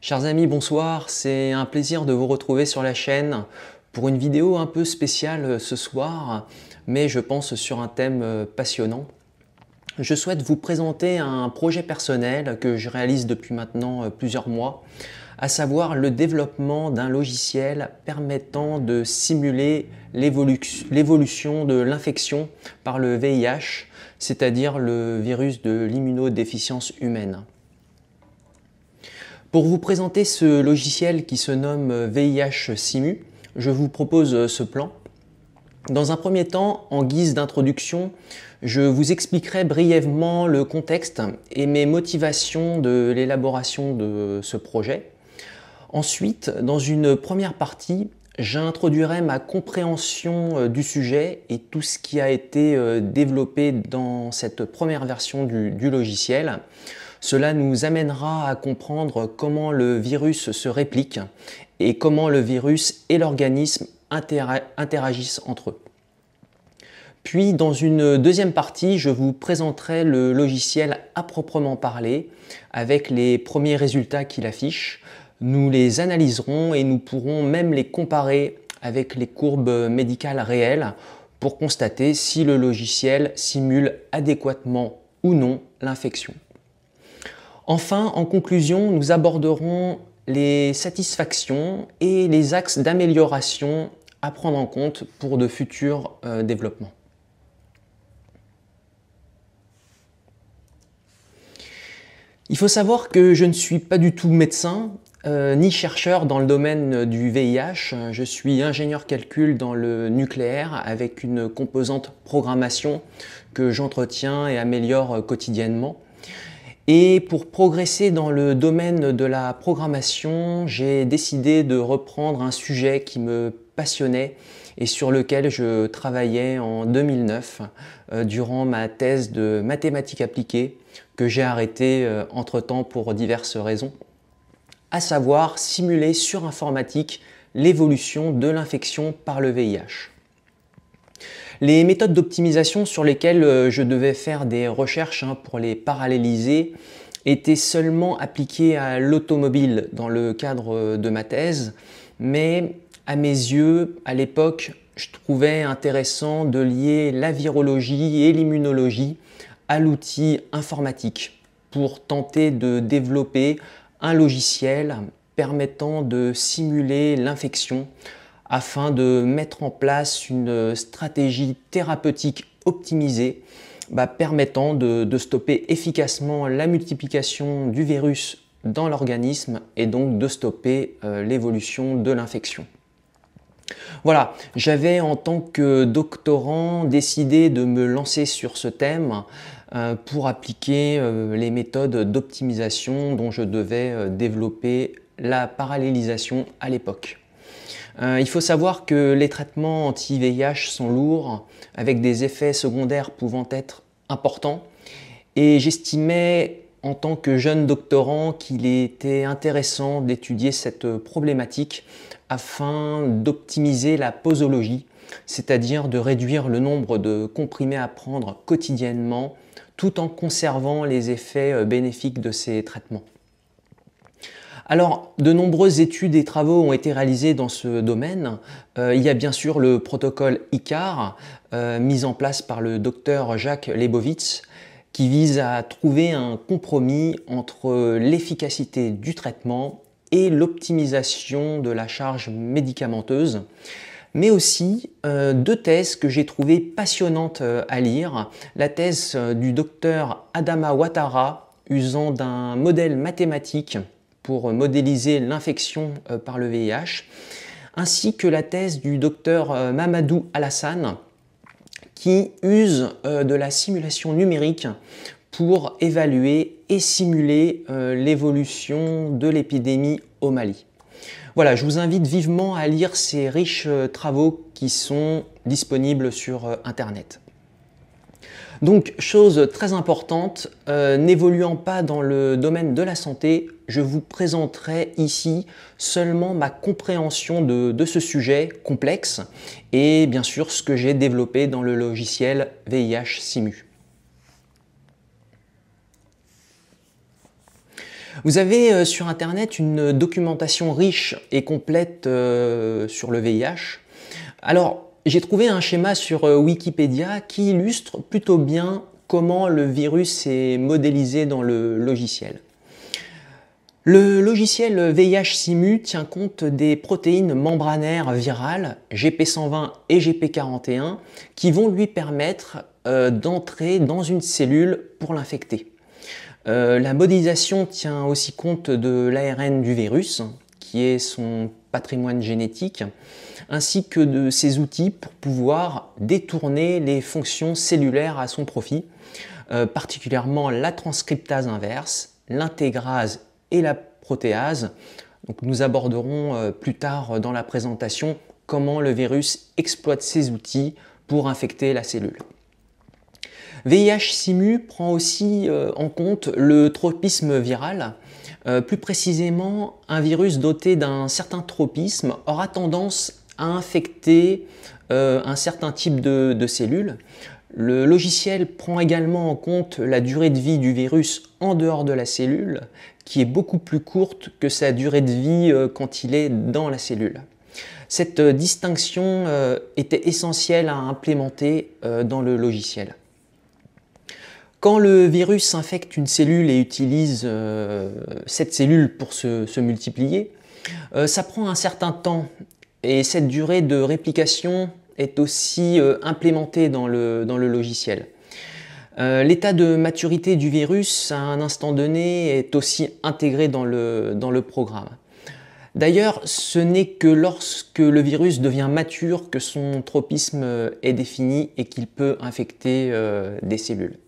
Chers amis, bonsoir, c'est un plaisir de vous retrouver sur la chaîne pour une vidéo un peu spéciale ce soir, mais je pense sur un thème passionnant. Je souhaite vous présenter un projet personnel que je réalise depuis maintenant plusieurs mois, à savoir le développement d'un logiciel permettant de simuler l'évolution de l'infection par le VIH, c'est-à-dire le virus de l'immunodéficience humaine. Pour vous présenter ce logiciel qui se nomme VIH Simu, je vous propose ce plan. Dans un premier temps, en guise d'introduction, je vous expliquerai brièvement le contexte et mes motivations de l'élaboration de ce projet. Ensuite, dans une première partie, j'introduirai ma compréhension du sujet et tout ce qui a été développé dans cette première version du logiciel. Cela nous amènera à comprendre comment le virus se réplique et comment le virus et l'organisme interagissent entre eux. Puis, dans une deuxième partie, je vous présenterai le logiciel à proprement parler avec les premiers résultats qu'il affiche. Nous les analyserons et nous pourrons même les comparer avec les courbes médicales réelles pour constater si le logiciel simule adéquatement ou non l'infection. Enfin, en conclusion, nous aborderons les satisfactions et les axes d'amélioration à prendre en compte pour de futurs développements. Il faut savoir que je ne suis pas du tout médecin ni chercheur dans le domaine du VIH. Je suis ingénieur calcul dans le nucléaire avec une composante programmation que j'entretiens et améliore quotidiennement. Et pour progresser dans le domaine de la programmation, j'ai décidé de reprendre un sujet qui me passionnait et sur lequel je travaillais en 2009 durant ma thèse de mathématiques appliquées que j'ai arrêtée entre-temps pour diverses raisons, à savoir simuler sur informatique l'évolution de l'infection par le VIH. Les méthodes d'optimisation sur lesquelles je devais faire des recherches pour les paralléliser étaient seulement appliquées à l'automobile dans le cadre de ma thèse, mais à mes yeux, à l'époque, je trouvais intéressant de lier la virologie et l'immunologie à l'outil informatique pour tenter de développer un logiciel permettant de simuler l'infection afin de mettre en place une stratégie thérapeutique optimisée permettant de stopper efficacement la multiplication du virus dans l'organisme et donc de stopper l'évolution de l'infection. Voilà, j'avais en tant que doctorant décidé de me lancer sur ce thème pour appliquer les méthodes d'optimisation dont je devais développer la parallélisation à l'époque. Il faut savoir que les traitements anti-VIH sont lourds, avec des effets secondaires pouvant être importants, et j'estimais en tant que jeune doctorant qu'il était intéressant d'étudier cette problématique afin d'optimiser la posologie, c'est-à-dire de réduire le nombre de comprimés à prendre quotidiennement tout en conservant les effets bénéfiques de ces traitements. Alors, de nombreuses études et travaux ont été réalisés dans ce domaine. Il y a bien sûr le protocole ICAR, mis en place par le docteur Jacques Lebovitz, qui vise à trouver un compromis entre l'efficacité du traitement et l'optimisation de la charge médicamenteuse, mais aussi deux thèses que j'ai trouvées passionnantes à lire. La thèse du docteur Adama Ouattara, usant d'un modèle mathématique pour modéliser l'infection par le VIH, ainsi que la thèse du docteur Mamadou Alassane, qui use de la simulation numérique pour évaluer et simuler l'évolution de l'épidémie au Mali. Voilà, je vous invite vivement à lire ces riches travaux qui sont disponibles sur Internet. Donc, chose très importante, n'évoluant pas dans le domaine de la santé, je vous présenterai ici seulement ma compréhension de ce sujet complexe et bien sûr ce que j'ai développé dans le logiciel VIH Simu. Vous avez sur Internet une documentation riche et complète sur le VIH. Alors, j'ai trouvé un schéma sur Wikipédia qui illustre plutôt bien comment le virus est modélisé dans le logiciel. Le logiciel VIH-Simu tient compte des protéines membranaires virales GP120 et GP41 qui vont lui permettre d'entrer dans une cellule pour l'infecter. La modélisation tient aussi compte de l'ARN du virus, qui est son patrimoine génétique, ainsi que de ses outils pour pouvoir détourner les fonctions cellulaires à son profit, particulièrement la transcriptase inverse, l'intégrase et la protéase. Donc nous aborderons plus tard dans la présentation comment le virus exploite ces outils pour infecter la cellule. VIH-Simu prend aussi en compte le tropisme viral. Plus précisément, un virus doté d'un certain tropisme aura tendance à infecter un certain type de cellules. Le logiciel prend également en compte la durée de vie du virus en dehors de la cellule, qui est beaucoup plus courte que sa durée de vie quand il est dans la cellule. Cette distinction était essentielle à implémenter dans le logiciel. Quand le virus infecte une cellule et utilise cette cellule pour se multiplier, ça prend un certain temps et cette durée de réplication est aussi implémentée dans le logiciel. L'état de maturité du virus à un instant donné est aussi intégré dans le programme. D'ailleurs, ce n'est que lorsque le virus devient mature que son tropisme est défini et qu'il peut infecter des cellules.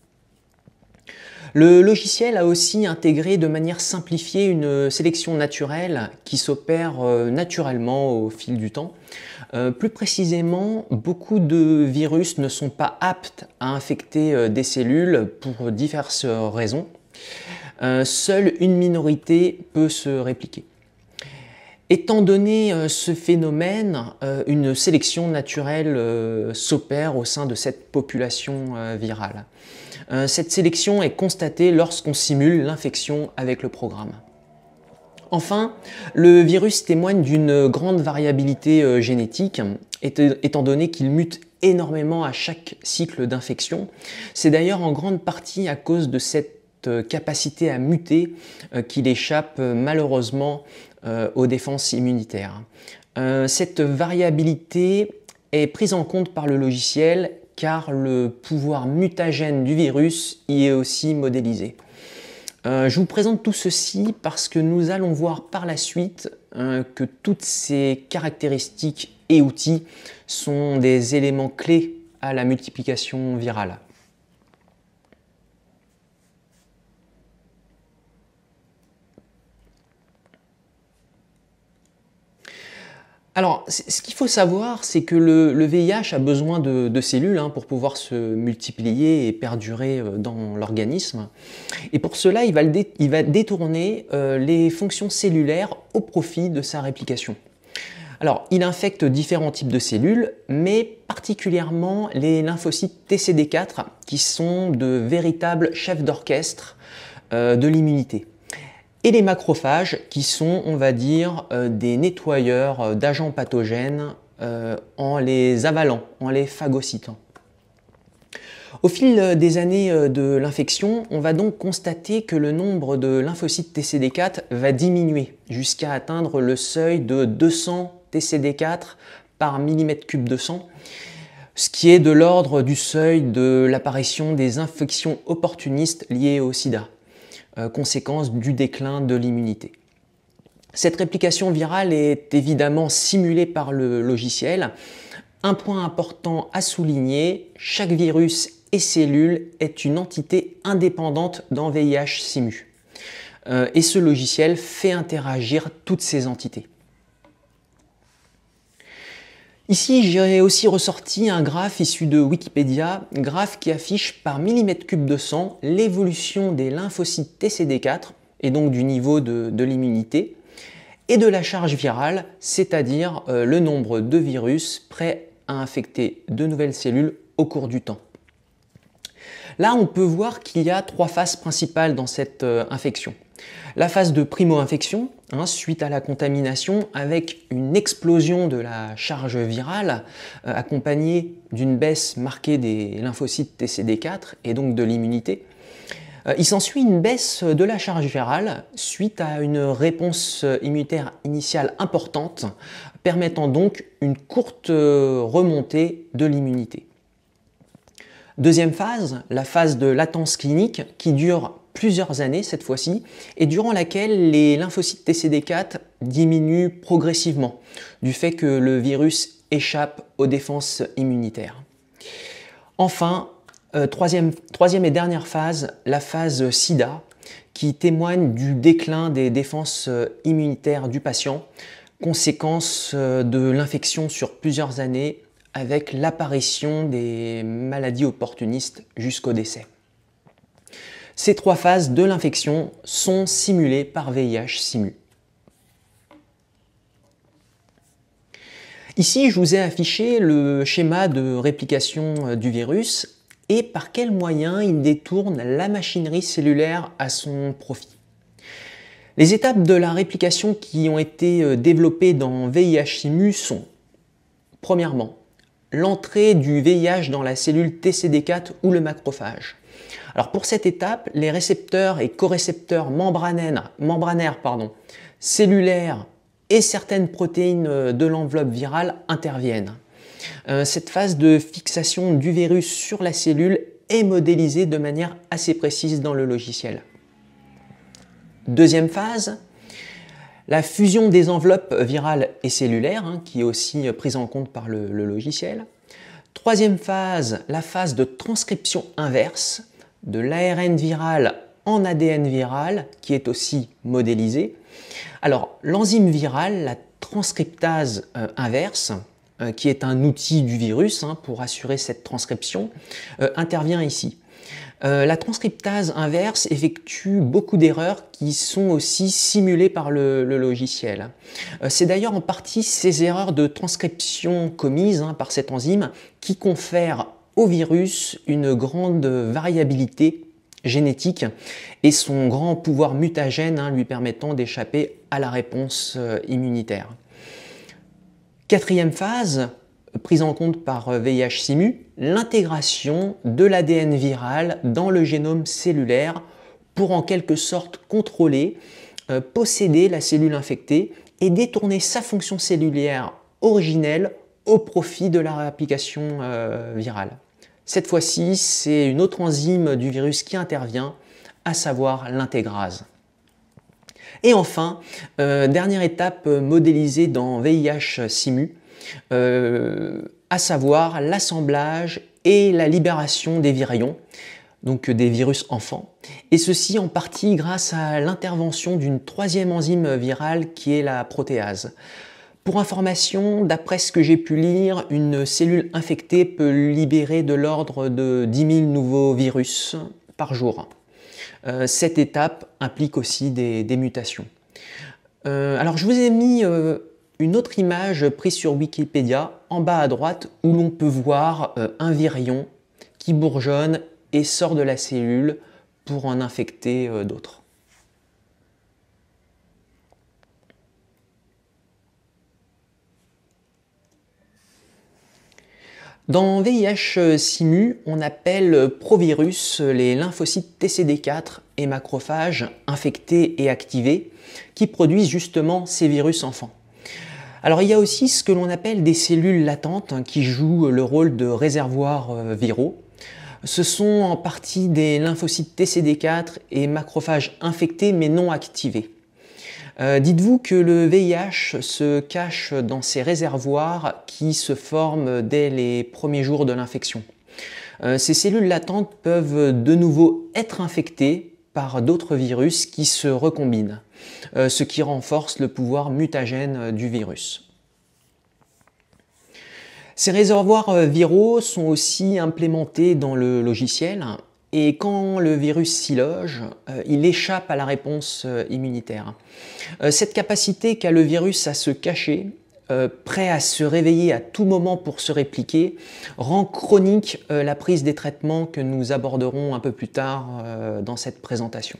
Le logiciel a aussi intégré de manière simplifiée une sélection naturelle qui s'opère naturellement au fil du temps. Plus précisément, beaucoup de virus ne sont pas aptes à infecter des cellules pour diverses raisons. Seule une minorité peut se répliquer. Étant donné ce phénomène, une sélection naturelle s'opère au sein de cette population virale. Cette sélection est constatée lorsqu'on simule l'infection avec le programme. Enfin, le virus témoigne d'une grande variabilité génétique, étant donné qu'il mute énormément à chaque cycle d'infection. C'est d'ailleurs en grande partie à cause de cette capacité à muter qu'il échappe malheureusement aux défenses immunitaires. Cette variabilité est prise en compte par le logiciel car le pouvoir mutagène du virus y est aussi modélisé. Je vous présente tout ceci parce que nous allons voir par la suite que toutes ces caractéristiques et outils sont des éléments clés à la multiplication virale. Alors, ce qu'il faut savoir, c'est que le VIH a besoin de cellules pour pouvoir se multiplier et perdurer dans l'organisme. Et pour cela, il va détourner les fonctions cellulaires au profit de sa réplication. Alors, il infecte différents types de cellules, mais particulièrement les lymphocytes TCD4, qui sont de véritables chefs d'orchestre de l'immunité. Et les macrophages qui sont, on va dire, des nettoyeurs d'agents pathogènes en les avalant, en les phagocytant. Au fil des années de l'infection, on va donc constater que le nombre de lymphocytes TCD4 va diminuer jusqu'à atteindre le seuil de 200 TCD4 par millimètre cube de sang, ce qui est de l'ordre du seuil de l'apparition des infections opportunistes liées au sida. Conséquence du déclin de l'immunité. Cette réplication virale est évidemment simulée par le logiciel. Un point important à souligner, chaque virus et cellule est une entité indépendante dans VIH-Simu. Et ce logiciel fait interagir toutes ces entités. Ici, j'ai aussi ressorti un graphe issu de Wikipédia, graphe qui affiche par millimètre cube de sang l'évolution des lymphocytes TCD4 et donc du niveau de l'immunité et de la charge virale, c'est-à-dire le nombre de virus prêts à infecter de nouvelles cellules au cours du temps. Là, on peut voir qu'il y a trois phases principales dans cette infection. La phase de primo-infection, suite à la contamination, avec une explosion de la charge virale, accompagnée d'une baisse marquée des lymphocytes TCD4 et donc de l'immunité. Il s'ensuit une baisse de la charge virale suite à une réponse immunitaire initiale importante, permettant donc une courte remontée de l'immunité. Deuxième phase, la phase de latence clinique qui dure plusieurs années cette fois-ci et durant laquelle les lymphocytes TCD4 diminuent progressivement du fait que le virus échappe aux défenses immunitaires. Enfin, troisième et dernière phase, la phase SIDA qui témoigne du déclin des défenses immunitaires du patient, conséquence de l'infection sur plusieurs années avec l'apparition des maladies opportunistes jusqu'au décès. Ces trois phases de l'infection sont simulées par VIH-Simu. Ici, je vous ai affiché le schéma de réplication du virus et par quels moyens il détourne la machinerie cellulaire à son profit. Les étapes de la réplication qui ont été développées dans VIH-Simu sont, premièrement, l'entrée du VIH dans la cellule TCD4 ou le macrophage. Alors pour cette étape, les récepteurs et corécepteurs membranaires, cellulaires et certaines protéines de l'enveloppe virale interviennent. Cette phase de fixation du virus sur la cellule est modélisée de manière assez précise dans le logiciel. Deuxième phase, la fusion des enveloppes virales et cellulaires, qui est aussi prise en compte par le logiciel. Troisième phase, la phase de transcription inverse de l'ARN viral en ADN viral, qui est aussi modélisée. Alors, l'enzyme virale, la transcriptase inverse, qui est un outil du virus pour assurer cette transcription, intervient ici. La transcriptase inverse effectue beaucoup d'erreurs qui sont aussi simulées par le logiciel. C'est d'ailleurs en partie ces erreurs de transcription commises par cette enzyme qui confèrent au virus une grande variabilité génétique et son grand pouvoir mutagène lui permettant d'échapper à la réponse immunitaire. Quatrième phase, prise en compte par VIH-Simu, l'intégration de l'ADN viral dans le génome cellulaire pour en quelque sorte contrôler, posséder la cellule infectée et détourner sa fonction cellulaire originelle au profit de la réapplication virale. Cette fois-ci, c'est une autre enzyme du virus qui intervient, à savoir l'intégrase. Et enfin, dernière étape modélisée dans VIH-Simu, à savoir l'assemblage et la libération des virions, donc des virus enfants, et ceci en partie grâce à l'intervention d'une troisième enzyme virale qui est la protéase. Pour information, d'après ce que j'ai pu lire, une cellule infectée peut libérer de l'ordre de 10 000 nouveaux virus par jour. Cette étape implique aussi des mutations. Alors je vous ai mis une autre image prise sur Wikipédia en bas à droite où l'on peut voir un virion qui bourgeonne et sort de la cellule pour en infecter d'autres. Dans VIH-Simu, on appelle provirus les lymphocytes TCD4 et macrophages infectés et activés qui produisent justement ces virus enfants. Alors il y a aussi ce que l'on appelle des cellules latentes qui jouent le rôle de réservoirs viraux. Ce sont en partie des lymphocytes TCD4 et macrophages infectés mais non activés. Dites-vous que le VIH se cache dans ces réservoirs qui se forment dès les premiers jours de l'infection. Ces cellules latentes peuvent de nouveau être infectées par d'autres virus qui se recombinent, ce qui renforce le pouvoir mutagène du virus. Ces réservoirs viraux sont aussi implémentés dans le logiciel et quand le virus s'y loge, il échappe à la réponse immunitaire. Cette capacité qu'a le virus à se cacher, prêt à se réveiller à tout moment pour se répliquer, rend chronique la prise des traitements que nous aborderons un peu plus tard dans cette présentation.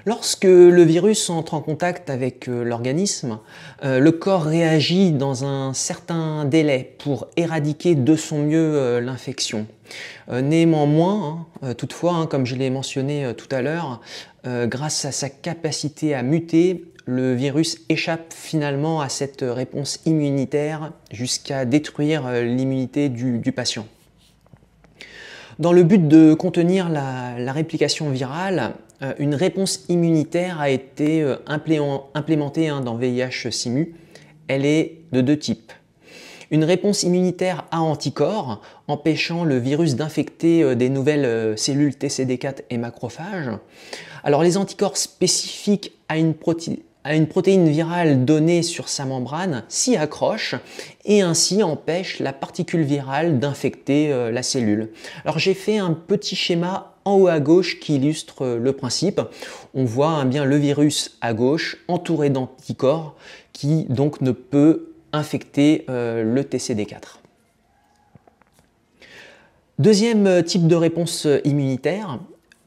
Lorsque le virus entre en contact avec l'organisme, le corps réagit dans un certain délai pour éradiquer de son mieux l'infection. Néanmoins, toutefois, comme je l'ai mentionné tout à l'heure, grâce à sa capacité à muter, le virus échappe finalement à cette réponse immunitaire jusqu'à détruire l'immunité du patient. Dans le but de contenir la réplication virale, une réponse immunitaire a été implémentée dans VIH-Simu. Elle est de deux types. Une réponse immunitaire à anticorps, empêchant le virus d'infecter des nouvelles cellules TCD4 et macrophages. Alors les anticorps spécifiques à une protéine virale donnée sur sa membrane s'y accrochent et ainsi empêchent la particule virale d'infecter la cellule. Alors j'ai fait un petit schéma en haut à gauche qui illustre le principe. On voit bien le virus à gauche entouré d'anticorps qui donc ne peut infecter le TCD4. Deuxième type de réponse immunitaire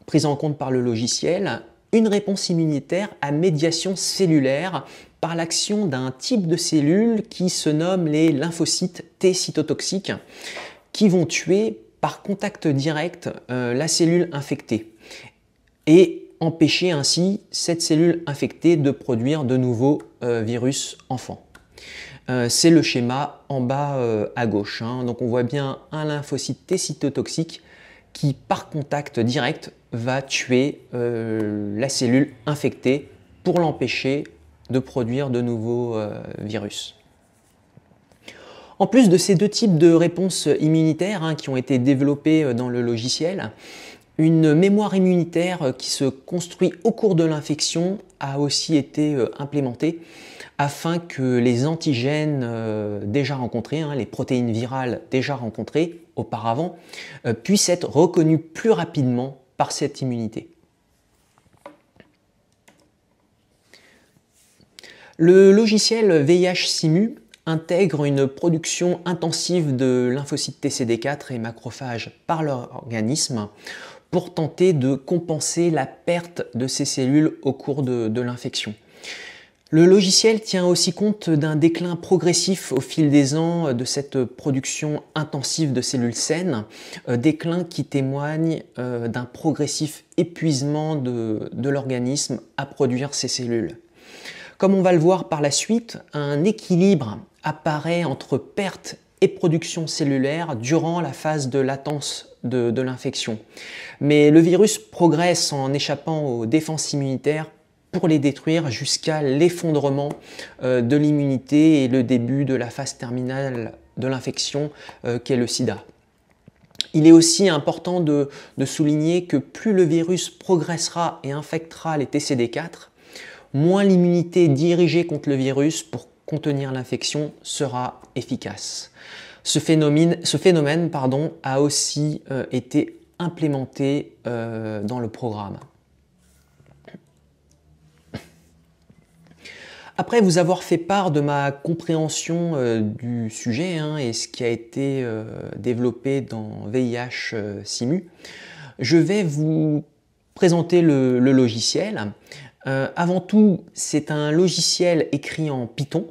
prise en compte par le logiciel, une réponse immunitaire à médiation cellulaire par l'action d'un type de cellules qui se nomme les lymphocytes T cytotoxiques qui vont tuer par contact direct la cellule infectée et empêcher ainsi cette cellule infectée de produire de nouveaux virus enfants. C'est le schéma en bas à gauche. Donc on voit bien un lymphocyte T cytotoxique qui par contact direct va tuer la cellule infectée pour l'empêcher de produire de nouveaux virus. En plus de ces deux types de réponses immunitaires qui ont été développées dans le logiciel, une mémoire immunitaire qui se construit au cours de l'infection a aussi été implémentée afin que les antigènes déjà rencontrés, les protéines virales déjà rencontrées auparavant, puissent être reconnus plus rapidement par cette immunité. Le logiciel VIH-Simu intègre une production intensive de lymphocytes TCD4 et macrophages par l'organisme pour tenter de compenser la perte de ces cellules au cours de l'infection. Le logiciel tient aussi compte d'un déclin progressif au fil des ans de cette production intensive de cellules saines, déclin qui témoigne d'un progressif épuisement de l'organisme à produire ces cellules. Comme on va le voir par la suite, un équilibre apparaît entre perte et production cellulaire durant la phase de latence de l'infection. Mais le virus progresse en échappant aux défenses immunitaires pour les détruire jusqu'à l'effondrement de l'immunité et le début de la phase terminale de l'infection qu'est le sida. Il est aussi important de souligner que plus le virus progressera et infectera les TCD4, moins l'immunité dirigée contre le virus pour contenir l'infection sera efficace. Ce phénomène a aussi été implémenté dans le programme. Après vous avoir fait part de ma compréhension du sujet et ce qui a été développé dans VIH-Simu, je vais vous présenter le logiciel. Avant tout, c'est un logiciel écrit en Python,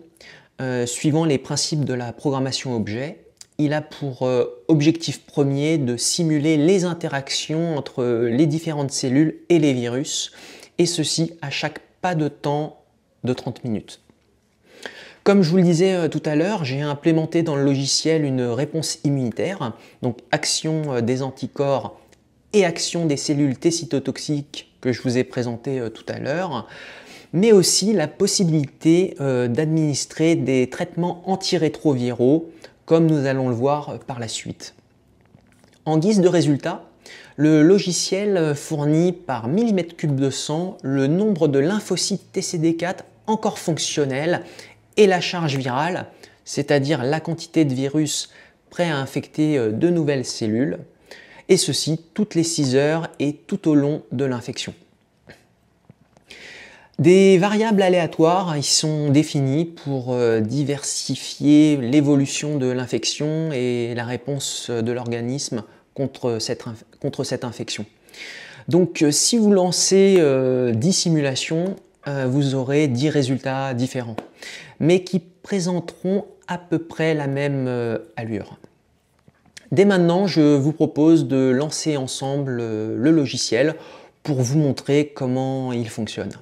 suivant les principes de la programmation objet. Il a pour objectif premier de simuler les interactions entre les différentes cellules et les virus, et ceci à chaque pas de temps de 30 minutes. Comme je vous le disais tout à l'heure, j'ai implémenté dans le logiciel une réponse immunitaire, donc action des anticorps et action des cellules T cytotoxiques que je vous ai présenté tout à l'heure, mais aussi la possibilité d'administrer des traitements antirétroviraux, comme nous allons le voir par la suite. En guise de résultat, le logiciel fournit par millimètre cube de sang le nombre de lymphocytes TCD4 encore fonctionnels et la charge virale, c'est-à-dire la quantité de virus prêt à infecter de nouvelles cellules, et ceci toutes les 6 heures et tout au long de l'infection. Des variables aléatoires y sont définies pour diversifier l'évolution de l'infection et la réponse de l'organisme contre cette infection. Donc si vous lancez 10 simulations, vous aurez 10 résultats différents, mais qui présenteront à peu près la même allure. Dès maintenant, je vous propose de lancer ensemble le logiciel pour vous montrer comment il fonctionne.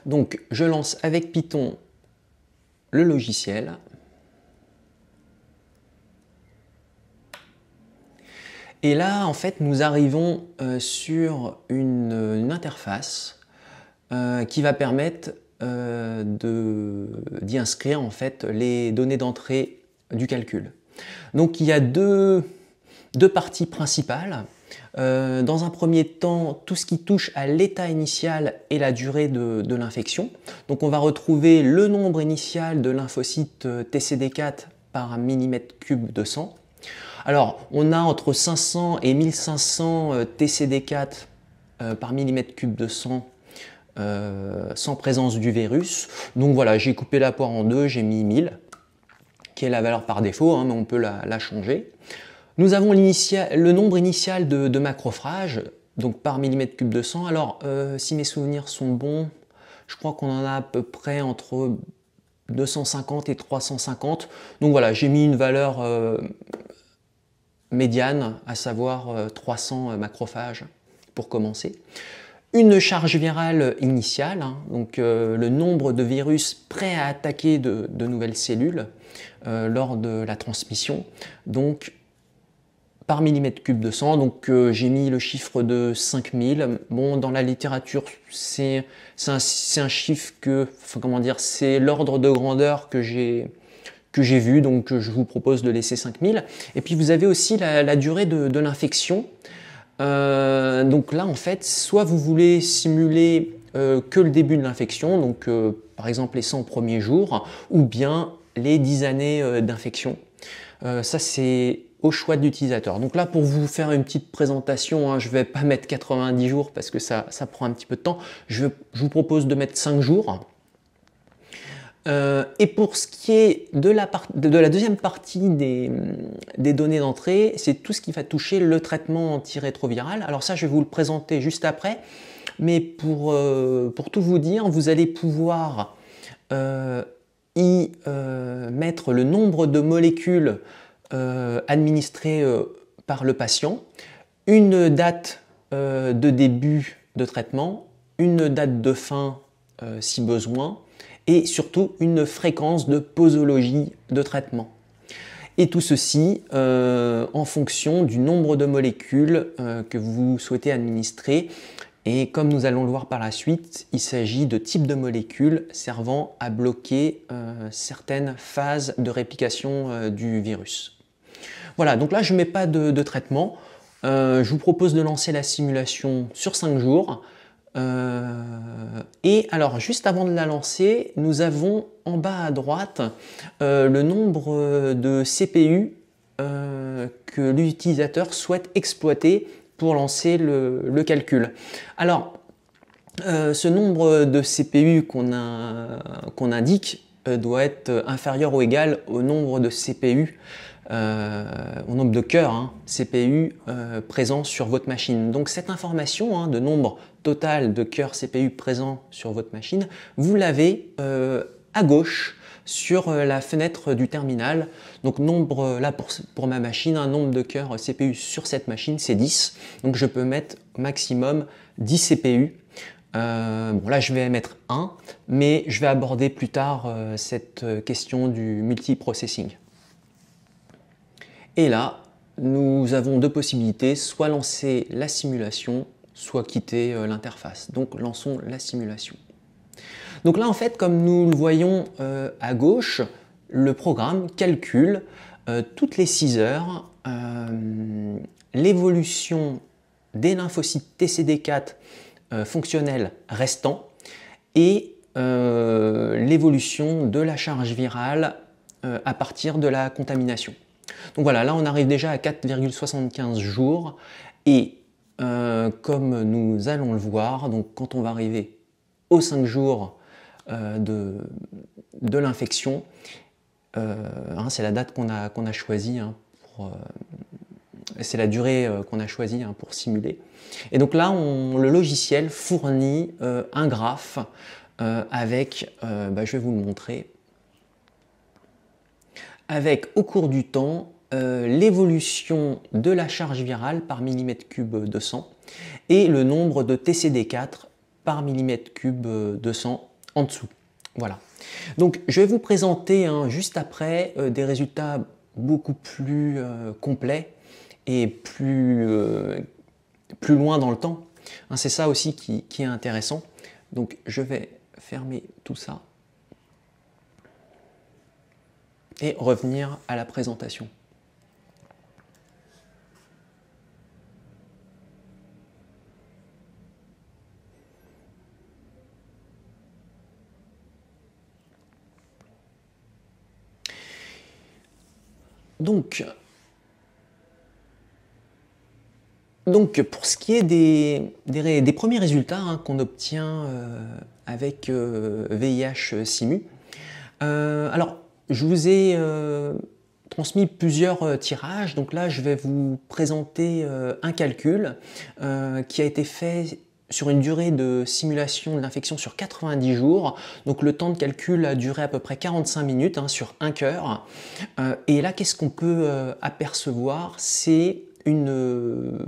Donc, je lance avec Python le logiciel. Et là, en fait, nous arrivons sur une interface qui va permettre d'y inscrire en fait les données d'entrée du calcul. Donc, il y a deux parties principales. Dans un premier temps, tout ce qui touche à l'état initial et la durée de l'infection. Donc on va retrouver le nombre initial de lymphocytes TCD4 par millimètre cube de sang. Alors on a entre 500 et 1500 TCD4 par millimètre cube de sang sans présence du virus. Donc voilà, j'ai coupé la poire en deux, j'ai mis 1000, qui est la valeur par défaut, hein, mais on peut la changer. Nous avons le nombre initial de macrophages, donc par millimètre cube de sang. Alors, si mes souvenirs sont bons, je crois qu'on en a à peu près entre 250 et 350. Donc voilà, j'ai mis une valeur médiane, à savoir 300 macrophages pour commencer. Une charge virale initiale, hein, donc le nombre de virus prêts à attaquer de nouvelles cellules lors de la transmission. Donc, par millimètre cube de sang, donc j'ai mis le chiffre de 5000. Bon, dans la littérature, c'est un chiffre comment dire, c'est l'ordre de grandeur que j'ai vu, donc je vous propose de laisser 5000. Et puis vous avez aussi la durée de l'infection. Donc là, en fait, soit vous voulez simuler que le début de l'infection, donc par exemple les 100 premiers jours, ou bien les 10 années d'infection. Ça, c'est au choix de l'utilisateur. Donc là, pour vous faire une petite présentation, hein, je ne vais pas mettre 90 jours parce que ça prend un petit peu de temps. Je vous propose de mettre 5 jours. Et pour ce qui est de la deuxième partie des données d'entrée, c'est tout ce qui va toucher le traitement antirétroviral. Alors ça, je vais vous le présenter juste après. Mais pour tout vous dire, vous allez pouvoir mettre le nombre de molécules administrées par le patient, une date de début de traitement, une date de fin si besoin, et surtout une fréquence de posologie de traitement. Et tout ceci en fonction du nombre de molécules que vous souhaitez administrer. Et comme nous allons le voir par la suite, il s'agit de types de molécules servant à bloquer certaines phases de réplication du virus. Voilà, donc là je ne mets pas de traitement. Je vous propose de lancer la simulation sur 5 jours. Et alors, juste avant de la lancer, nous avons en bas à droite le nombre de CPU que l'utilisateur souhaite exploiter pour lancer le calcul. Alors, ce nombre de CPU qu'on indique doit être inférieur ou égal au nombre de CPU, au nombre de cœurs hein, CPU présents sur votre machine. Donc cette information de nombre total de cœurs CPU présents sur votre machine, vous l'avez à gauche sur la fenêtre du terminal. Donc nombre, là pour ma machine, un nombre de cœurs CPU sur cette machine, c'est 10. Donc je peux mettre au maximum 10 CPU. Bon là je vais mettre 1, mais je vais aborder plus tard cette question du multiprocessing. Et là, nous avons deux possibilités, soit lancer la simulation, soit quitter l'interface. Donc lançons la simulation. Donc là en fait, comme nous le voyons à gauche, le programme calcule toutes les 6 heures l'évolution des lymphocytes TCD4 fonctionnels restants et l'évolution de la charge virale à partir de la contamination. Donc voilà, là on arrive déjà à 4,75 jours et comme nous allons le voir, donc quand on va arriver aux 5 jours de l'infection, c'est la date qu'on a choisie, c'est la durée qu'on a choisie pour simuler. Et donc là, le logiciel fournit un graphe avec, je vais vous le montrer, avec au cours du temps l'évolution de la charge virale par millimètre cube de sang et le nombre de TCD4 par millimètre cube de sang en dessous. Voilà. Donc je vais vous présenter juste après des résultats beaucoup plus complets et plus loin dans le temps. C'est ça aussi qui est intéressant. Donc je vais fermer tout ça et revenir à la présentation. Donc, pour ce qui est des premiers résultats qu'on obtient avec VIH Simu, alors je vous ai transmis plusieurs tirages, donc là je vais vous présenter un calcul qui a été fait sur une durée de simulation de l'infection sur 90 jours. Donc le temps de calcul a duré à peu près 45 minutes sur un cœur. Et là, qu'est-ce qu'on peut apercevoir? C'est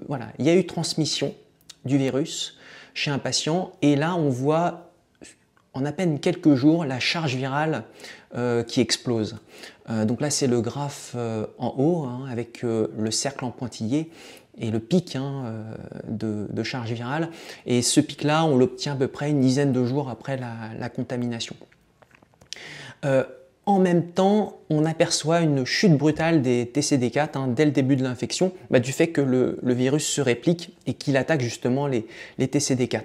voilà, il y a eu transmission du virus chez un patient. Et là, on voit en à peine quelques jours la charge virale qui explose. Donc là, c'est le graphe en haut avec le cercle en pointillé et le pic de charge virale. Et ce pic-là, on l'obtient à peu près une dizaine de jours après la contamination. En même temps, on aperçoit une chute brutale des TCD4 dès le début de l'infection, du fait que le virus se réplique et qu'il attaque justement les TCD4.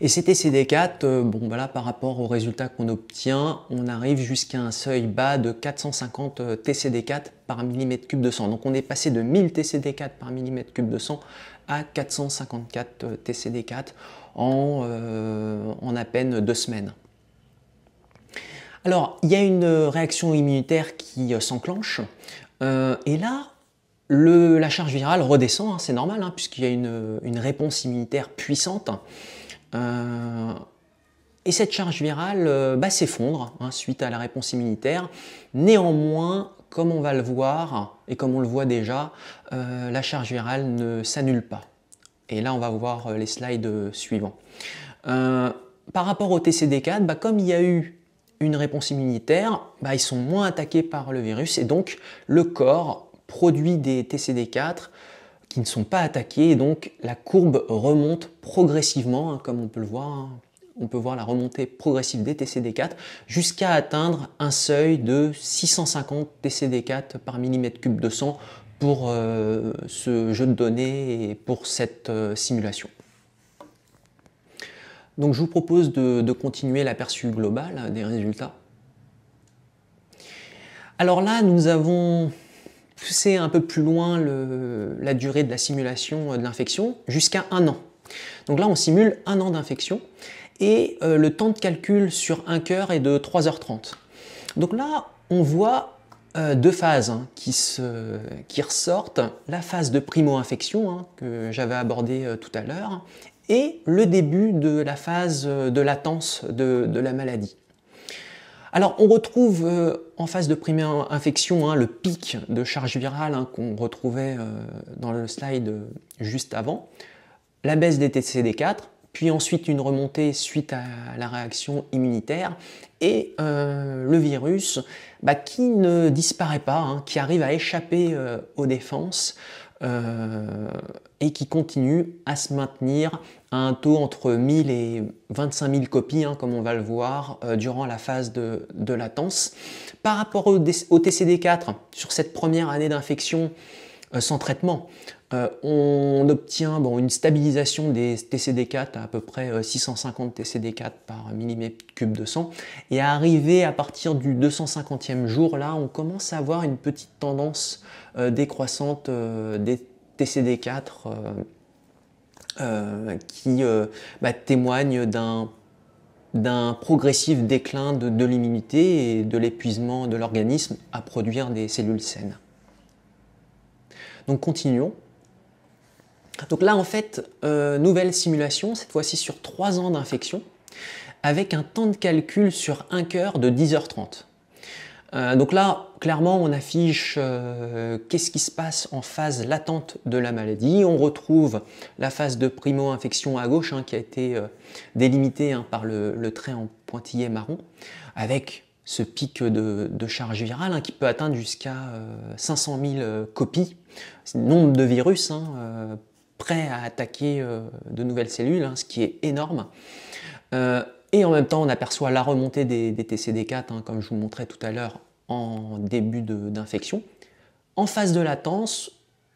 Et ces TCD4, là, par rapport aux résultats qu'on obtient, on arrive jusqu'à un seuil bas de 450 TCD4 par millimètre cube de sang. Donc on est passé de 1000 TCD4 par millimètre cube de sang à 454 TCD4 en à peine 2 semaines. Alors, il y a une réaction immunitaire qui s'enclenche, et là, la charge virale redescend, c'est normal, puisqu'il y a une réponse immunitaire puissante. Et cette charge virale s'effondre suite à la réponse immunitaire. Néanmoins, comme on va le voir, et comme on le voit déjà, la charge virale ne s'annule pas. Et là, on va voir les slides suivants. Par rapport au TCD4, comme il y a eu une réponse immunitaire, ils sont moins attaqués par le virus et donc le corps produit des TCD4 qui ne sont pas attaqués et donc la courbe remonte progressivement, comme on peut le voir. On peut voir la remontée progressive des TCD4 jusqu'à atteindre un seuil de 650 TCD4 par millimètre cube de sang pour ce jeu de données et pour cette simulation. Donc je vous propose de continuer l'aperçu global des résultats. Alors là, nous avons poussé un peu plus loin la durée de la simulation de l'infection jusqu'à 1 an. Donc là, on simule 1 an d'infection et le temps de calcul sur un cœur est de 3h30. Donc là, on voit 2 phases qui ressortent. La phase de primo-infection que j'avais abordée tout à l'heure et le début de la phase de latence de la maladie. Alors on retrouve en phase de première infection le pic de charge virale qu'on retrouvait dans le slide juste avant, la baisse des TCD4, puis ensuite une remontée suite à la réaction immunitaire et le virus qui ne disparaît pas, qui arrive à échapper aux défenses et qui continue à se maintenir à un taux entre 1000 et 25 000 copies, comme on va le voir durant la phase de latence. Par rapport au TCD4, sur cette première année d'infection sans traitement, on obtient une stabilisation des TCD4 à peu près 650 TCD4 par millimètre cube de sang. Et arrivé à partir du 250e jour, là, on commence à avoir une petite tendance décroissante des TCD4 qui témoigne d'un progressif déclin de l'immunité et de l'épuisement de l'organisme à produire des cellules saines. Donc continuons. Donc là en fait, nouvelle simulation, cette fois-ci sur 3 ans d'infection, avec un temps de calcul sur 1 cœur de 10h30. Donc là, clairement, on affiche qu'est-ce qui se passe en phase latente de la maladie. On retrouve la phase de primo-infection à gauche qui a été délimitée par le trait en pointillé marron, avec ce pic de charge virale qui peut atteindre jusqu'à 500 000 copies, nombre de virus prêts à attaquer de nouvelles cellules, ce qui est énorme. Et en même temps, on aperçoit la remontée des TCD4, comme je vous montrais tout à l'heure, en début d'infection. En phase de latence,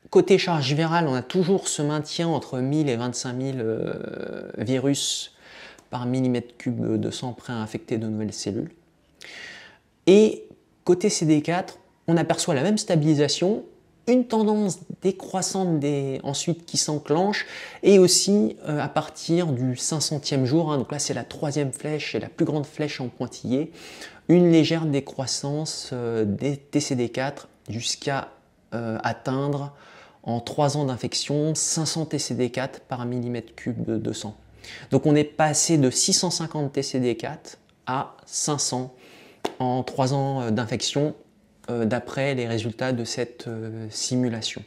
côté charge virale, on a toujours ce maintien entre 1000 et 25 000 virus par millimètre cube de sang prêt à infecter de nouvelles cellules. Et côté CD4, on aperçoit la même stabilisation, une tendance décroissante ensuite qui s'enclenche, et aussi à partir du 500e jour, donc là c'est la 3e flèche et la plus grande flèche en pointillé, une légère décroissance des TCD4 jusqu'à atteindre en 3 ans d'infection 500 TCD4 par millimètre cube de sang. Donc on est passé de 650 TCD4 à 500 en 3 ans d'infection, d'après les résultats de cette simulation.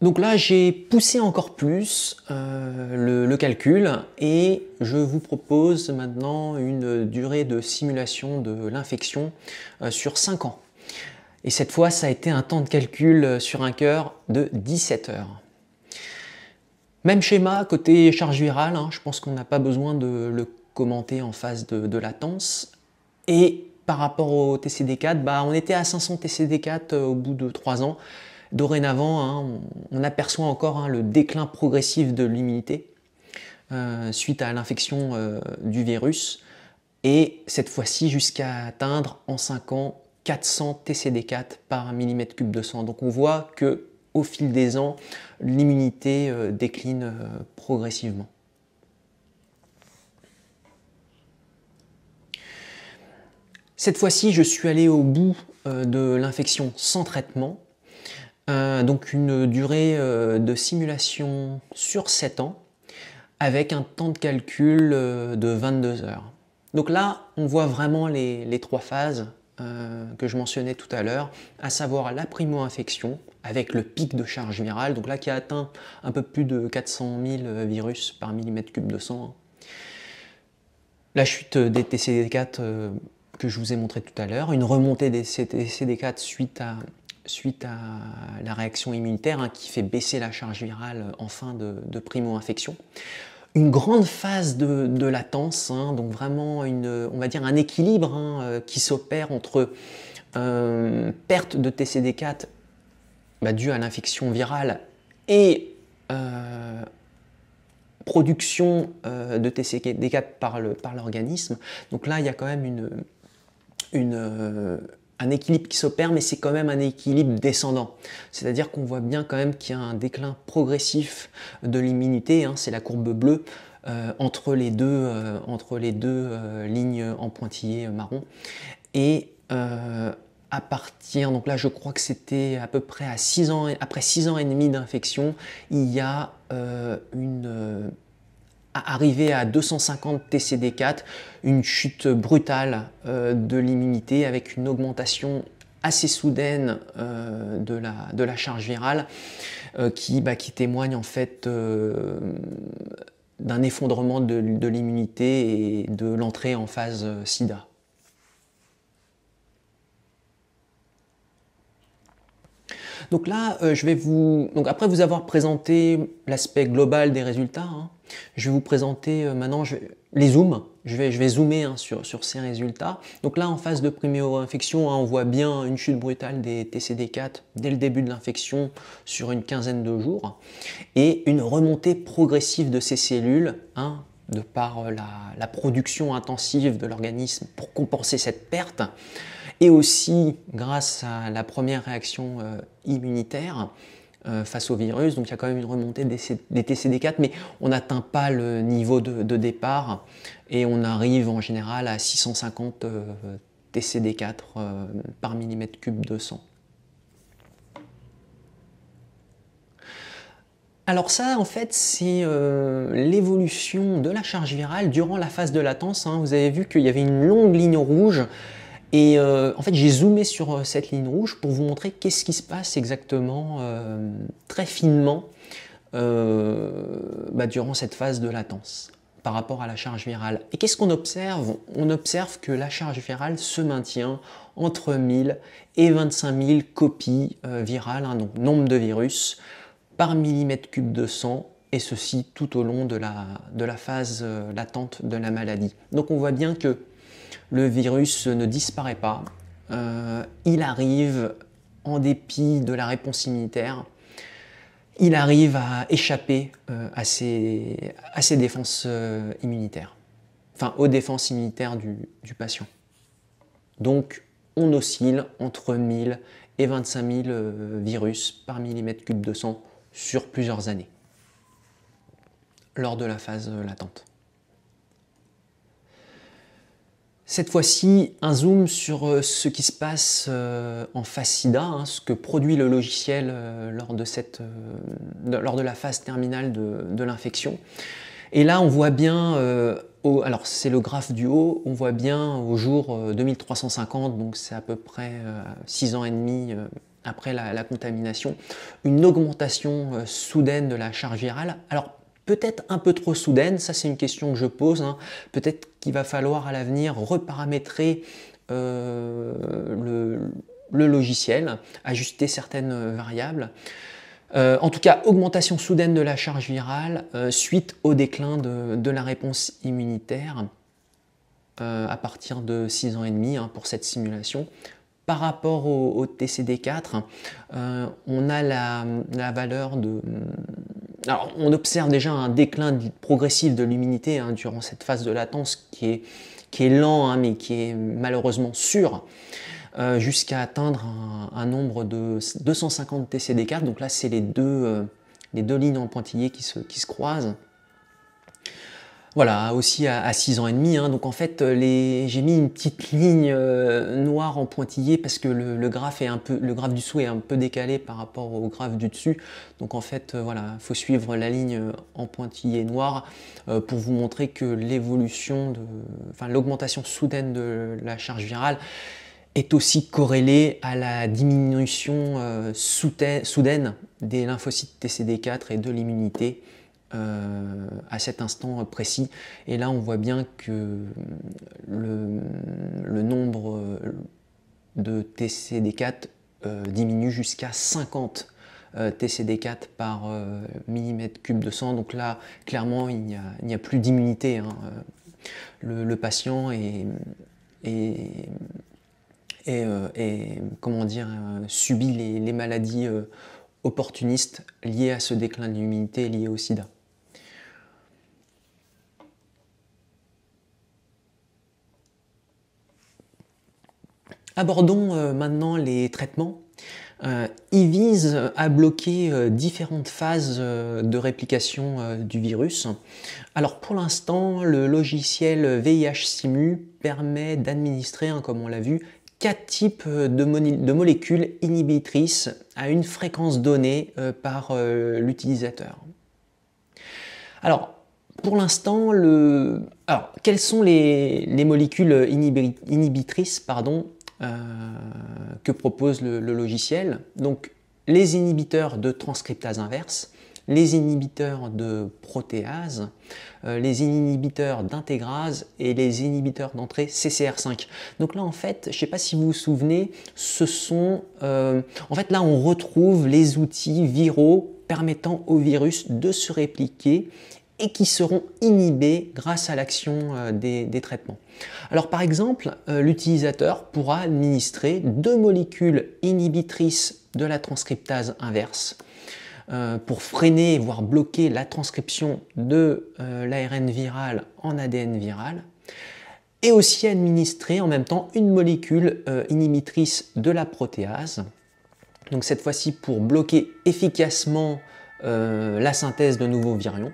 Donc là, j'ai poussé encore plus le calcul et je vous propose maintenant une durée de simulation de l'infection sur 5 ans. Et cette fois, ça a été un temps de calcul sur 1 cœur de 17 heures. Même schéma côté charge virale, je pense qu'on n'a pas besoin de le commenter en phase de latence. Et par rapport au TCD4, on était à 500 TCD4 au bout de 3 ans. Dorénavant, on aperçoit encore le déclin progressif de l'immunité suite à l'infection du virus. Et cette fois-ci, jusqu'à atteindre en 5 ans 400 TCD4 par millimètre cube de sang. Donc on voit que au fil des ans, l'immunité décline progressivement. Cette fois-ci, je suis allé au bout de l'infection sans traitement, donc une durée de simulation sur 7 ans, avec un temps de calcul de 22 heures. Donc là, on voit vraiment les 3 phases que je mentionnais tout à l'heure, à savoir la primo-infection, avec le pic de charge virale, donc là qui a atteint un peu plus de 400 000 virus par millimètre cube de sang. La chute des TCD4 que je vous ai montré tout à l'heure, une remontée des TCD4 suite à la réaction immunitaire qui fait baisser la charge virale en fin de primo-infection. Une grande phase de latence, donc vraiment on va dire un équilibre qui s'opère entre perte de TCD4 due à l'infection virale et production de TCD4 par l'organisme. Donc là, il y a quand même un équilibre qui s'opère, mais c'est quand même un équilibre descendant. C'est-à-dire qu'on voit bien quand même qu'il y a un déclin progressif de l'immunité, c'est la courbe bleue, entre les deux lignes en pointillé marron. Et à partir, donc là je crois que c'était à peu près à 6 ans, après 6 ans et demi d'infection, il y a arrivé à 250 TCD4, une chute brutale de l'immunité avec une augmentation assez soudaine de la charge virale qui témoigne en fait d'un effondrement de l'immunité et de l'entrée en phase SIDA. Donc là, donc après vous avoir présenté l'aspect global des résultats, je vais vous présenter maintenant les zooms. Je vais zoomer sur ces résultats. Donc là, en phase de primo-infection, on voit bien une chute brutale des TCD4 dès le début de l'infection sur une quinzaine de jours et une remontée progressive de ces cellules, de par la production intensive de l'organisme pour compenser cette perte. et aussi grâce à la première réaction immunitaire face au virus. Donc il y a quand même une remontée des TCD4, mais on n'atteint pas le niveau de départ et on arrive en général à 650 TCD4 par millimètre cube de sang. Alors ça, en fait, c'est l'évolution de la charge virale durant la phase de latence. Hein. Vous avez vu qu'il y avait une longue ligne rouge. Et en fait, j'ai zoomé sur cette ligne rouge pour vous montrer qu'est-ce qui se passe exactement très finement durant cette phase de latence par rapport à la charge virale. Et qu'est-ce qu'on observe? On observe que la charge virale se maintient entre 1000 et 25 000 copies virales, hein, donc nombre de virus, par millimètre cube de sang, et ceci tout au long de la phase latente de la maladie. Donc on voit bien que le virus ne disparaît pas, il arrive, en dépit de la réponse immunitaire, il arrive à échapper à ses défenses immunitaires, enfin aux défenses immunitaires du patient. Donc on oscille entre 1000 et 25 000 virus par millimètre cube de sang sur plusieurs années, lors de la phase latente. Cette fois-ci, un zoom sur ce qui se passe en phase SIDA, hein, ce que produit le logiciel lors de la phase terminale de l'infection. Et là, on voit bien, alors c'est le graphe du haut, on voit bien au jour 2350, donc c'est à peu près 6 ans et demi après la contamination, une augmentation soudaine de la charge virale. Alors, peut-être un peu trop soudaine, ça c'est une question que je pose, hein. Peut-être qu'il va falloir à l'avenir reparamétrer le logiciel, ajuster certaines variables. En tout cas, augmentation soudaine de la charge virale suite au déclin de la réponse immunitaire à partir de 6 ans et demi hein, pour cette simulation. Par rapport au TCD4, on a la valeur de... Alors, on observe déjà un déclin progressif de l'immunité hein, durant cette phase de latence qui est lent, hein, mais qui est malheureusement sûr, jusqu'à atteindre un nombre de 250 TCD4. Donc là, c'est les deux lignes en pointillé qui se croisent. Voilà, aussi à 6 ans et demi. Hein. Donc en fait, j'ai mis une petite ligne noire en pointillé parce que le graphe du dessous est un peu décalé par rapport au graphe du dessus. Donc en fait, voilà, il faut suivre la ligne en pointillé noir pour vous montrer que l'augmentation soudaine de la charge virale est aussi corrélée à la diminution soudaine des lymphocytes TCD4 et de l'immunité à cet instant précis. Et là, on voit bien que le nombre de TCD4 diminue jusqu'à 50 TCD4 par millimètre cube de sang. Donc là, clairement, il n'y a plus d'immunité. Hein. Le patient comment dire, subit les maladies opportunistes liées à ce déclin de l'immunité lié au sida. Abordons maintenant les traitements. Ils visent à bloquer différentes phases de réplication du virus. Alors pour l'instant, le logiciel VIH-Simu permet d'administrer, hein, comme on l'a vu, 4 types de molécules inhibitrices à une fréquence donnée par l'utilisateur. Alors, pour l'instant, quelles sont les molécules inhibitrices que propose le logiciel? Donc, les inhibiteurs de transcriptase inverse, les inhibiteurs de protéase, les inhibiteurs d'intégrase et les inhibiteurs d'entrée CCR5. Donc là, en fait, je ne sais pas si vous vous souvenez, en fait, là, on retrouve les outils viraux permettant au virus de se répliquer et qui seront inhibés grâce à l'action des traitements. Alors par exemple, l'utilisateur pourra administrer 2 molécules inhibitrices de la transcriptase inverse pour freiner, voire bloquer la transcription de l'ARN viral en ADN viral. et aussi administrer en même temps une molécule inhibitrice de la protéase. Donc cette fois-ci pour bloquer efficacement la synthèse de nouveaux virions.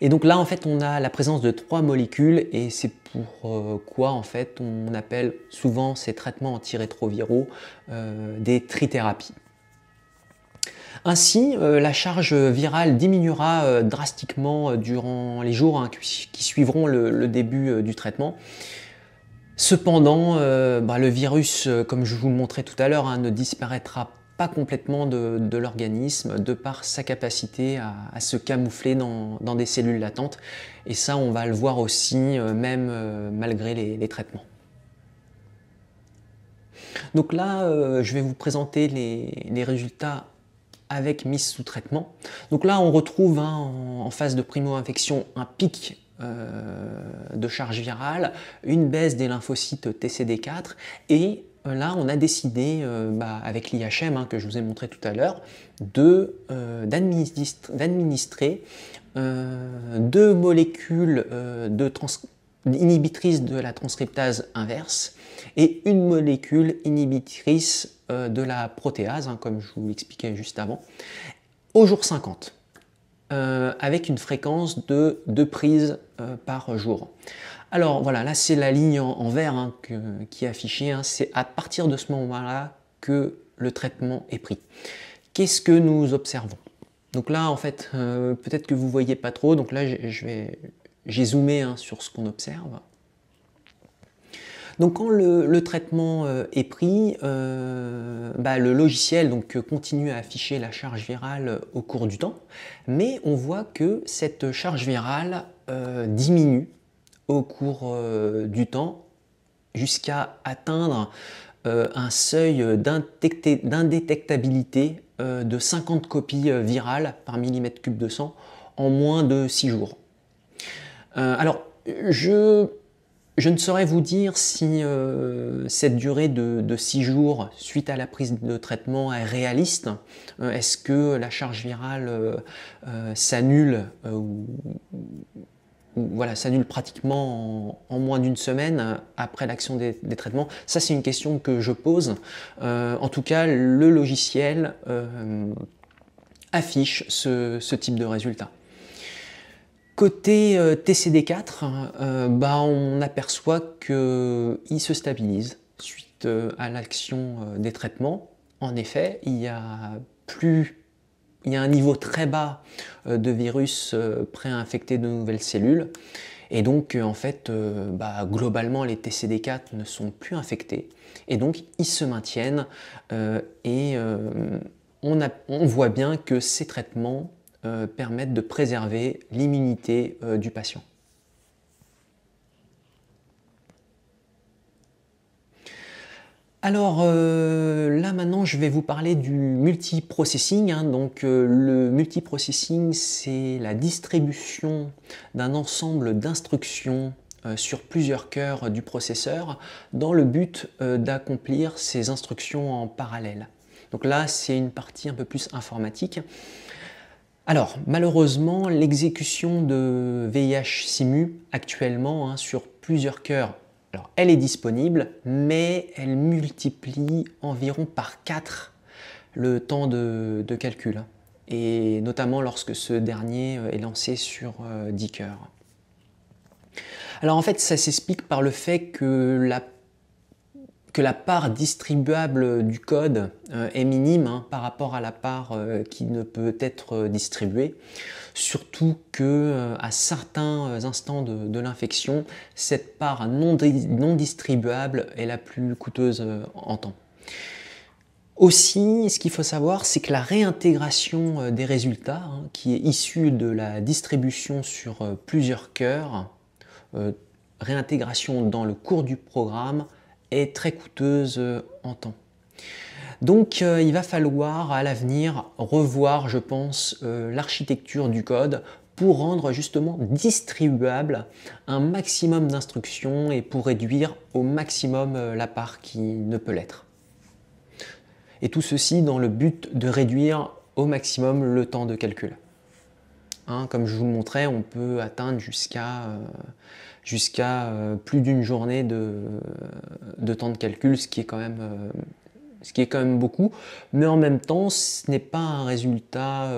Et donc là en fait on a la présence de 3 molécules et c'est pourquoi en fait on appelle souvent ces traitements antirétroviraux des trithérapies. Ainsi, la charge virale diminuera drastiquement durant les jours qui suivront le début du traitement. Cependant, le virus, comme je vous le montrais tout à l'heure, ne disparaîtra pas complètement de l'organisme de par sa capacité à se camoufler dans des cellules latentes. Et ça, on va le voir aussi, même malgré les traitements. Donc là, je vais vous présenter les résultats avec mise sous traitement. Donc là, on retrouve en phase de primo-infection un pic de charge virale, une baisse des lymphocytes TCD4 et là, on a décidé, avec l'IHM que je vous ai montré tout à l'heure, d'administrer 2 molécules inhibitrices de la transcriptase inverse et une molécule inhibitrice de la protéase, comme je vous l'expliquais juste avant, au jour 50, avec une fréquence de 2 prises par jour. Alors voilà, là c'est la ligne en vert qui est affichée, c'est à partir de ce moment-là que le traitement est pris. Qu'est-ce que nous observons? Donc là en fait, peut-être que vous ne voyez pas trop, donc là j'ai zoomé sur ce qu'on observe. Donc quand le traitement est pris, le logiciel continue à afficher la charge virale au cours du temps, mais on voit que cette charge virale diminue au cours du temps jusqu'à atteindre un seuil d'indétectabilité de 50 copies virales par millimètre cube de sang en moins de 6 jours. Alors, je ne saurais vous dire si cette durée de 6 jours suite à la prise de traitement est réaliste. Est-ce que la charge virale s'annule s'annule pratiquement en moins d'une semaine après l'action des traitements? Ça, c'est une question que je pose. En tout cas, le logiciel affiche ce type de résultat. Côté TCD4, on aperçoit qu'il se stabilise suite à l'action des traitements. En effet, il y a un niveau très bas de virus pré-infecté de nouvelles cellules. Et donc, en fait, globalement, les TCD4 ne sont plus infectés. Et donc, ils se maintiennent. On voit bien que ces traitements permettent de préserver l'immunité du patient. Alors là maintenant je vais vous parler du multiprocessing. Le multiprocessing, c'est la distribution d'un ensemble d'instructions sur plusieurs cœurs du processeur dans le but d'accomplir ces instructions en parallèle. Donc là c'est une partie un peu plus informatique. Alors, malheureusement, l'exécution de VIH-Simu actuellement sur plusieurs cœurs, alors elle est disponible, mais elle multiplie environ par 4 le temps de calcul, et notamment lorsque ce dernier est lancé sur 10 cœurs. Alors en fait, ça s'explique par le fait que la part distribuable du code est minime par rapport à la part qui ne peut être distribuée. Surtout que à certains instants de l'infection, cette part non distribuable est la plus coûteuse en temps. Aussi, ce qu'il faut savoir, c'est que la réintégration des résultats, qui est issue de la distribution sur plusieurs cœurs, réintégration dans le cours du programme, est très coûteuse en temps. Donc il va falloir à l'avenir revoir, je pense, l'architecture du code pour rendre justement distribuable un maximum d'instructions et pour réduire au maximum la part qui ne peut l'être. Et tout ceci dans le but de réduire au maximum le temps de calcul. hein. Comme je vous le montrais, on peut atteindre jusqu'à plus d'une journée de temps de calcul, ce qui est quand même beaucoup. Mais en même temps, ce n'est pas un résultat...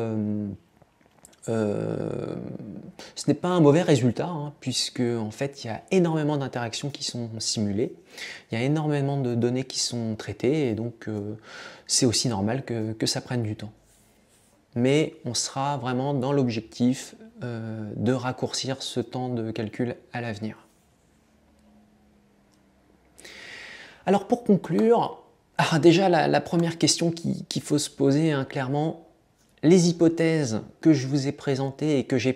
ce n'est pas un mauvais résultat, hein, puisque en fait il y a énormément d'interactions qui sont simulées, il y a énormément de données qui sont traitées, et donc c'est aussi normal que ça prenne du temps. Mais on sera vraiment dans l'objectif de raccourcir ce temps de calcul à l'avenir. Alors pour conclure, déjà la première question qu'il faut se poser, hein, clairement, les hypothèses que je vous ai présentées et que j'ai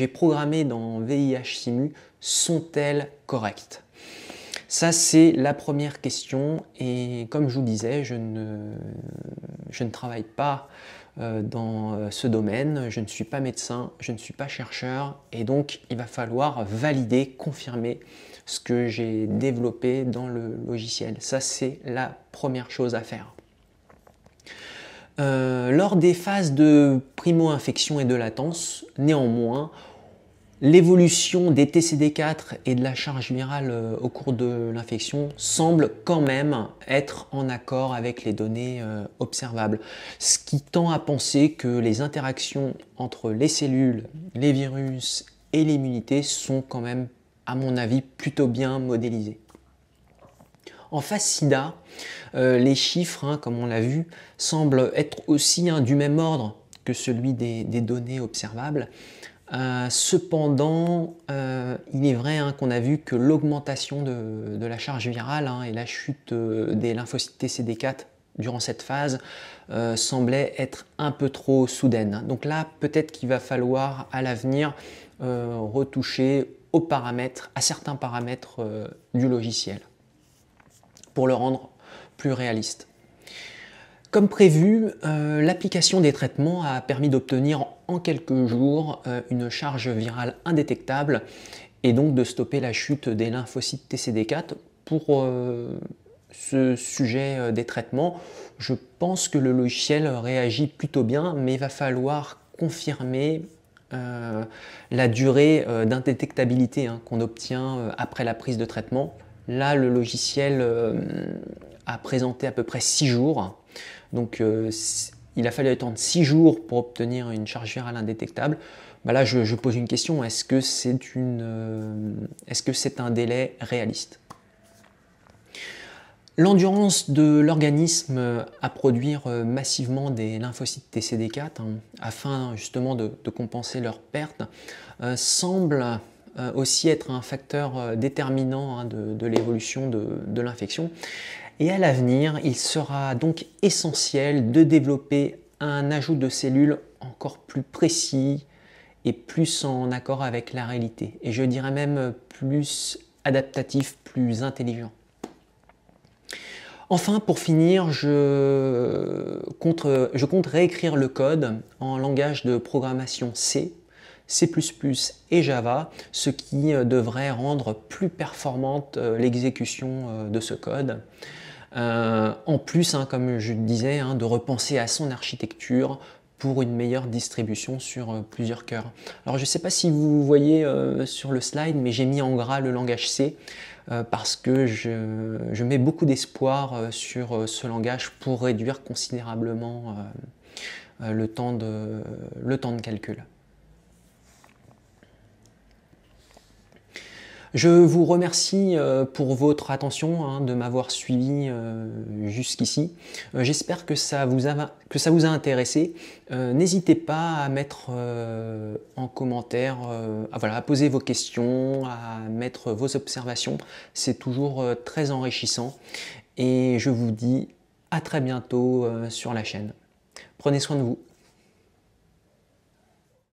programmées dans VIH Simu sont-elles correctes? Ça, c'est la première question, et comme je vous disais, je ne travaille pas dans ce domaine, je ne suis pas médecin, je ne suis pas chercheur, et donc il va falloir valider, confirmer ce que j'ai développé dans le logiciel. Ça, c'est la première chose à faire. Lors des phases de primo-infection et de latence, néanmoins, l'évolution des TCD4 et de la charge virale au cours de l'infection semble quand même être en accord avec les données observables, ce qui tend à penser que les interactions entre les cellules, les virus et l'immunité sont quand même, à mon avis, plutôt bien modélisées. En phase SIDA, les chiffres, hein, comme on l'a vu, semblent être aussi du même ordre que celui des données observables. Cependant, il est vrai, hein, qu'on a vu que l'augmentation de la charge virale, hein, et la chute des lymphocytes TCD4 durant cette phase semblait être un peu trop soudaine. Donc là, peut-être qu'il va falloir à l'avenir retoucher à certains paramètres du logiciel pour le rendre plus réaliste. Comme prévu, l'application des traitements a permis d'obtenir en quelques jours une charge virale indétectable et donc de stopper la chute des lymphocytes TCD4. Pour ce sujet des traitements, je pense que le logiciel réagit plutôt bien, mais il va falloir confirmer la durée d'indétectabilité, hein, qu'on obtient après la prise de traitement. Là, le logiciel a présenté à peu près 6 jours. Donc, il a fallu attendre 6 jours pour obtenir une charge virale indétectable. Bah là, je pose une question. Est-ce que c'est un délai réaliste? L'endurance de l'organisme à produire massivement des lymphocytes TCD4, hein, afin justement de compenser leur perte, semble aussi être un facteur déterminant, hein, de l'évolution de l'infection. Et à l'avenir, il sera donc essentiel de développer un ajout de cellules encore plus précis et plus en accord avec la réalité. Et je dirais même plus adaptatif, plus intelligent. Enfin, pour finir, je compte réécrire le code en langage de programmation C, C++ et Java, ce qui devrait rendre plus performante l'exécution de ce code. En plus, hein, comme je le disais, hein, de repenser à son architecture pour une meilleure distribution sur plusieurs cœurs. Alors je ne sais pas si vous voyez sur le slide, mais j'ai mis en gras le langage C parce que je mets beaucoup d'espoir sur ce langage pour réduire considérablement le temps de calcul. Je vous remercie pour votre attention, hein, de m'avoir suivi jusqu'ici. J'espère que ça vous a intéressé. N'hésitez pas à mettre en commentaire, à poser vos questions, à mettre vos observations. C'est toujours très enrichissant. Et je vous dis à très bientôt sur la chaîne. Prenez soin de vous.